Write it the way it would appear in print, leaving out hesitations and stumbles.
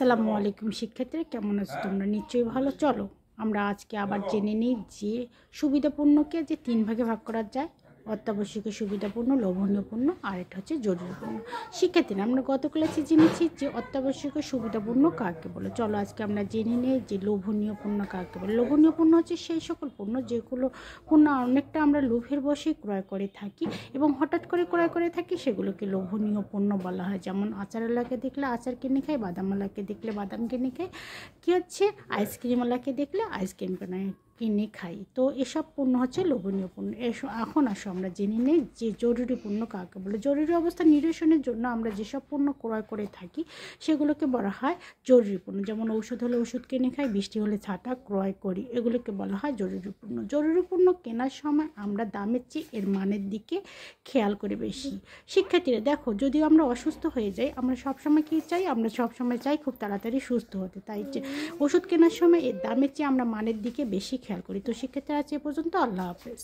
আসসালামু আলাইকুম শিক্ষার্থীরা, কেমন আছো তোমরা? নিশ্চয়ই ভালো। চলো আমরা আজকে আবার জেনে নিই যে সুবিধাপূর্ণকে যে 3 ভাগে ভাগ করা যায়: অত্যাবশ্যকীয়, সুবিধাপূর্ণ, লোভনীয় পণ্য, আর এটা হচ্ছে জরুরি পণ্য। শিক্ষার্থীরা, আমরা গত ক্লাসে জেনেছি যে অত্যাবশ্যকীয় সুবিধাপূর্ণ কাকে বলে। চলো আজকে আমরা জেনে নিই যে লোভনীয় পণ্য কাকে বলে। লোভনীয় পণ্য হচ্ছে সেই সকল পণ্য যেগুলো পণ্য অনেকটা আমরা লোভের বশে ক্রয় করে থাকি এবং হঠাৎ করে ক্রয় করে থাকি, সেগুলোকে লোভনীয় পণ্য বলা হয়। যেমন আচারওয়ালাকে দেখলে আচার কিনে খাই, বাদামওয়ালাকে দেখলে বাদাম কিনে খাই, কী হচ্ছে আইসক্রিমওয়ালাকে দেখলে আইসক্রিম কিনে খাই। তো এসব পণ্য হচ্ছে লোভনীয় পণ্য। এখন আসো আমরা জেনে নিই যে জরুরি পণ্য কাকে বলে। জরুরি অবস্থা নিরসনের জন্য আমরা যেসব পণ্য ক্রয় করে থাকি সেগুলোকে বলা হয় জরুরি পণ্য। যেমন ঔষধ হলে ওষুধ কিনে খাই, বৃষ্টি হলে ছাতা ক্রয় করি, এগুলোকে বলা হয় জরুরি পণ্য। জরুরি পণ্য কেনার সময় আমরা দামের চেয়ে এর মানের দিকে খেয়াল করি বেশি। শিক্ষার্থীরা দেখো, যদি আমরা অসুস্থ হয়ে যাই, আমরা সবসময় কী চাই? আমরা সবসময় চাই খুব তাড়াতাড়ি সুস্থ হতে। তাই যে ওষুধ কেনার সময় এর দামের চেয়ে আমরা মানের দিকে বেশি খেয়াল করি। তো শিক্ষার্থীরা আজ এ পর্যন্ত। আল্লাহ হাফেজ।